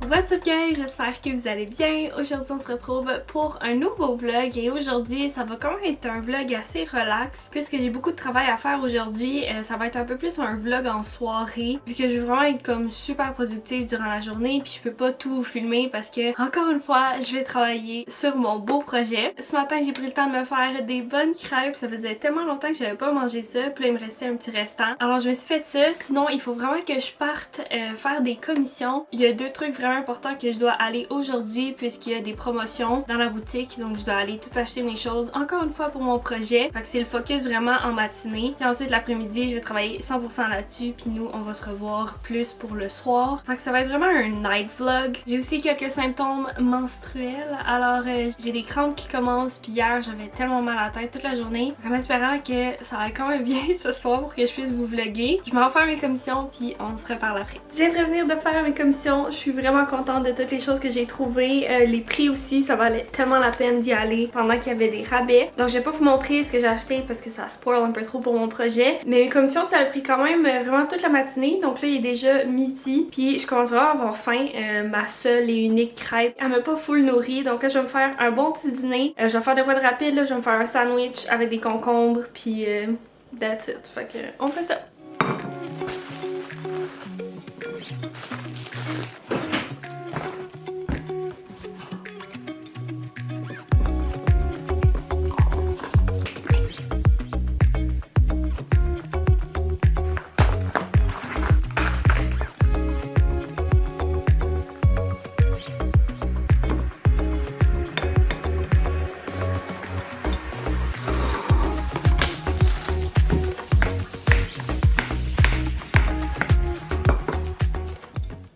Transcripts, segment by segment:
What's up guys, j'espère que vous allez bien. Aujourd'hui on se retrouve pour un nouveau vlog et aujourd'hui ça va quand même être un vlog assez relax puisque j'ai beaucoup de travail à faire aujourd'hui. Ça va être un peu plus un vlog en soirée vu que je veux vraiment être comme super productive durant la journée puis je peux pas tout filmer parce que encore une fois je vais travailler sur mon beau projet. Ce matin j'ai pris le temps de me faire des bonnes crêpes, ça faisait tellement longtemps que j'avais pas mangé ça puis là il me restait un petit restant. Alors je me suis fait ça, sinon il faut vraiment que je parte faire des commissions. Il y a deux trucs vraiment important que je dois aller aujourd'hui puisqu'il y a des promotions dans la boutique, donc je dois aller tout acheter mes choses encore une fois pour mon projet. Fait que c'est le focus vraiment en matinée. Puis ensuite l'après-midi je vais travailler 100% là-dessus puis nous on va se revoir plus pour le soir. Fait que ça va être vraiment un night vlog. J'ai aussi quelques symptômes menstruels, alors j'ai des crampes qui commencent puis hier j'avais tellement mal à la tête toute la journée. En espérant que ça va quand même bien ce soir pour que je puisse vous vlogger. Je m'en vais faire mes commissions puis on se reparle après. Je viens de revenir de faire mes commissions, je suis vraiment contente de toutes les choses que j'ai trouvées. Les prix aussi, ça valait tellement la peine d'y aller pendant qu'il y avait des rabais. Donc je vais pas vous montrer ce que j'ai acheté parce que ça spoil un peu trop pour mon projet. Mais mes commissions, ça a pris quand même vraiment toute la matinée. Donc là, il est déjà midi. Puis je commence vraiment à avoir faim. Ma seule et unique crêpe, elle m'a pas full nourrie. Donc là, je vais me faire un bon petit dîner. Je vais faire de quoi de rapide. Là, je vais me faire un sandwich avec des concombres. Puis that's it. Fait que on fait ça.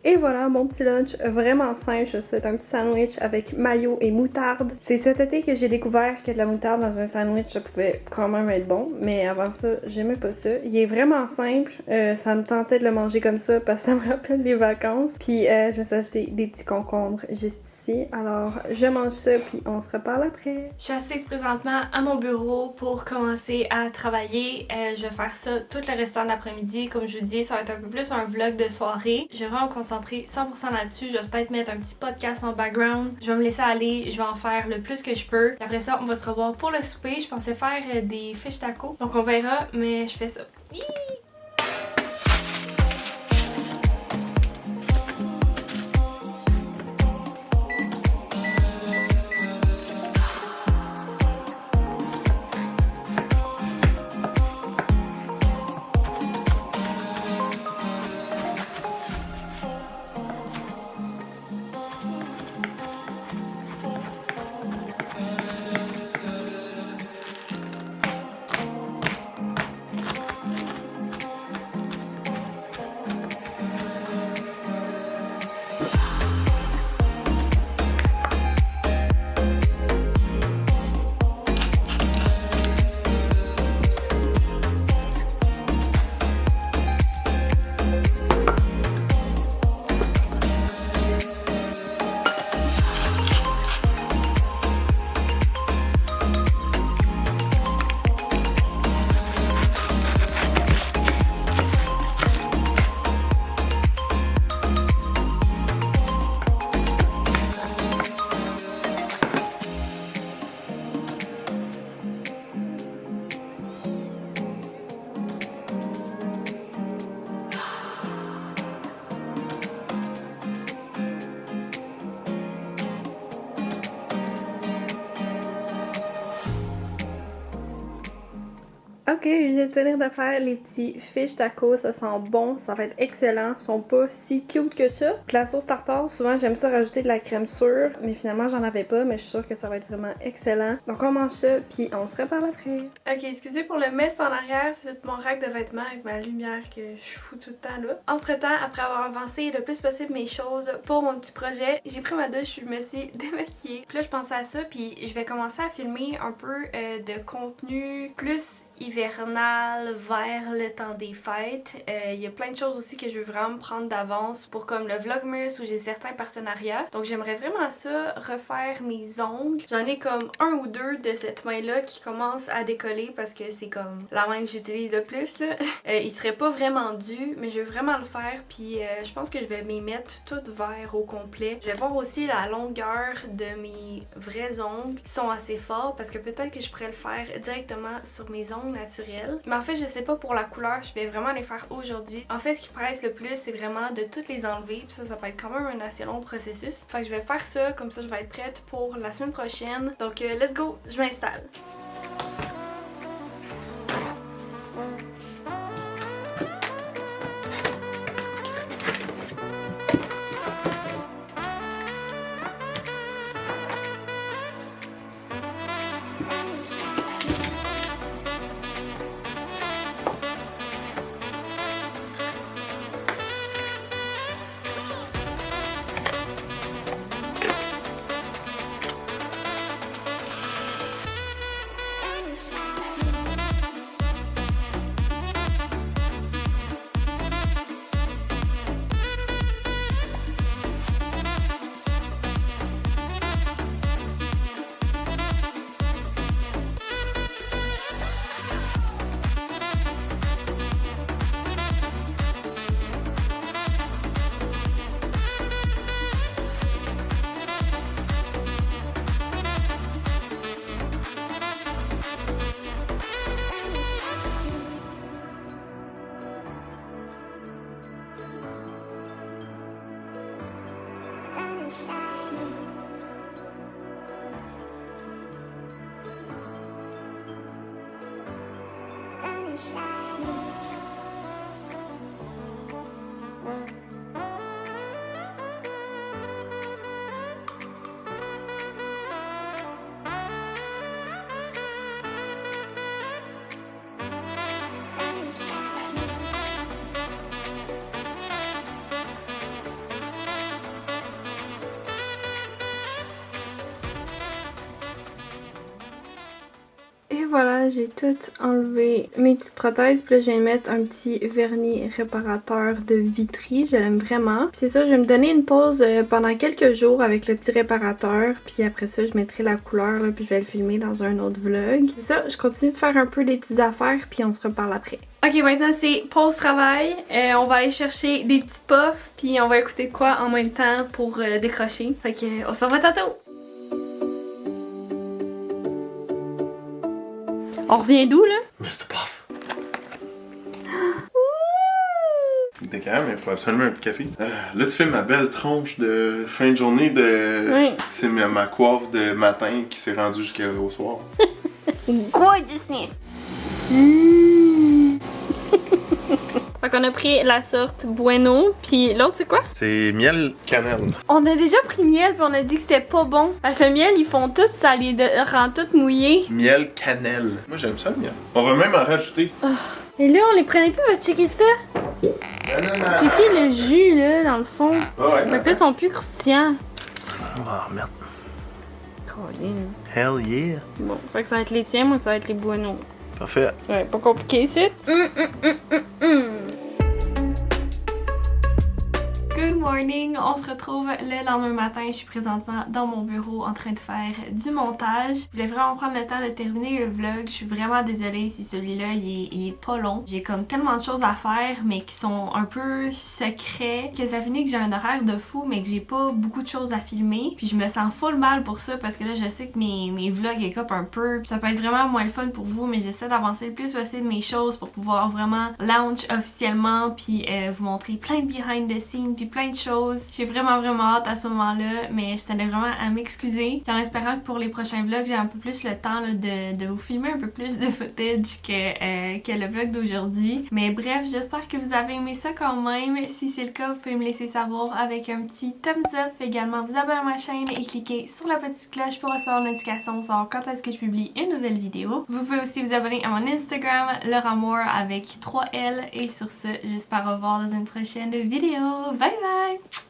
Et voilà mon petit lunch vraiment simple. Je souhaite un petit sandwich avec mayo et moutarde. C'est cet été que j'ai découvert que de la moutarde dans un sandwich ça pouvait quand même être bon. Mais avant ça, j'aimais pas ça. Il est vraiment simple. Ça me tentait de le manger comme ça parce que ça me rappelle les vacances. Puis je me suis acheté des petits concombres juste ici. Alors je mange ça puis on se reparle après. Je suis assise présentement à mon bureau pour commencer à travailler. Je vais faire ça tout le restant de l'après-midi. Comme je vous dis, ça va être un peu plus un vlog de soirée. Je vais vraiment me concentrer 100% là-dessus. Je vais peut-être mettre un petit podcast en background. Je vais me laisser aller. Je vais en faire le plus que je peux. Et après ça, on va se revoir pour le souper. Je pensais faire des fish tacos. Donc on verra, mais je fais ça. Hihi! Ok, je vais tenir de faire les petits fish tacos, ça sent bon, ça va être excellent, ils sont pas si cute que ça. Puis la sauce tartare, souvent j'aime ça rajouter de la crème sûre, mais finalement j'en avais pas, mais je suis sûre que ça va être vraiment excellent. Donc on mange ça, puis on se reparle après. Ok, excusez pour le mess en arrière, c'est mon rack de vêtements avec ma lumière que je fous tout le temps là. Entre temps, après avoir avancé le plus possible mes choses pour mon petit projet, j'ai pris ma douche, puis je me suis démaquillée. Puis là je pensais à ça, puis je vais commencer à filmer un peu de contenu plus hivernal vers le temps des fêtes. Il y a plein de choses aussi que je veux vraiment prendre d'avance pour comme le Vlogmas où j'ai certains partenariats. Donc j'aimerais vraiment ça, refaire mes ongles. J'en ai comme un ou deux de cette main-là qui commence à décoller parce que c'est comme la main que j'utilise le plus là. Il serait pas vraiment dû, mais je veux vraiment le faire puis je pense que je vais m'y mettre tout vert au complet. Je vais voir aussi la longueur de mes vrais ongles qui sont assez forts parce que peut-être que je pourrais le faire directement sur mes ongles naturels. Mais en fait, je sais pas pour la couleur, je vais vraiment les faire aujourd'hui. En fait, ce qui presse le plus, c'est vraiment de toutes les enlever. Puis ça peut être quand même un assez long processus. Fait que je vais faire ça, comme ça je vais être prête pour la semaine prochaine. Donc let's go, je m'installe. Voilà, j'ai tout enlevé mes petites prothèses, puis là je viens de mettre un petit vernis réparateur de Vitry, je l'aime vraiment. Puis c'est ça, je vais me donner une pause pendant quelques jours avec le petit réparateur, puis après ça je mettrai la couleur, là, puis je vais le filmer dans un autre vlog. C'est ça, je continue de faire un peu des petites affaires, puis on se reparle après. Ok, maintenant c'est pause travail, on va aller chercher des petits puffs, puis on va écouter de quoi en même temps pour décrocher. Fait que on se revoit tantôt! On revient d'où, là? Mr. Puff. T'es calme, mais il faut absolument un petit café. Là, tu fais ma belle tronche de fin de journée de... Oui. C'est ma coiffe de matin qui s'est rendue jusqu'au soir. Gorgeousness! Fait qu'on a pris la sorte Bueno, puis l'autre c'est quoi? C'est miel cannelle. On a déjà pris miel puis on a dit que c'était pas bon. Parce que le miel ils font tout pis ça les rend toutes mouillées. Miel cannelle. Moi j'aime ça le miel. On va même en rajouter. Oh. Et là on les prenait plus, on va checker ça. Checker le jus là dans le fond. Ah ouais. Fait que là ils sont plus croustillants. Oh merde. Colin. Hell yeah. Bon, fait que ça va être les tiens, moi ça va être les Bueno. Parfait. Ouais, pas compliqué ici. Good morning! On se retrouve le lendemain matin. Je suis présentement dans mon bureau en train de faire du montage. Je voulais vraiment prendre le temps de terminer le vlog. Je suis vraiment désolée si celui-là il est pas long. J'ai comme tellement de choses à faire mais qui sont un peu secrets que ça finit que j'ai un horaire de fou mais que j'ai pas beaucoup de choses à filmer. Puis je me sens full mal pour ça parce que là je sais que mes vlogs écopent un peu. Puis ça peut être vraiment moins le fun pour vous mais j'essaie d'avancer le plus possible mes choses pour pouvoir vraiment launch officiellement puis vous montrer plein de behind the scenes puis plein de choses. J'ai vraiment hâte à ce moment-là, mais je tenais vraiment à m'excuser. En espérant que pour les prochains vlogs, j'ai un peu plus le temps là, de vous filmer un peu plus de footage que le vlog d'aujourd'hui. Mais bref, j'espère que vous avez aimé ça quand même. Si c'est le cas, vous pouvez me laisser savoir avec un petit thumbs up. Également, vous abonner à ma chaîne et cliquer sur la petite cloche pour recevoir une notification sur quand est-ce que je publie une nouvelle vidéo. Vous pouvez aussi vous abonner à mon Instagram, Lauramour avec 3L. Et sur ce, j'espère vous revoir dans une prochaine vidéo. Bye bye!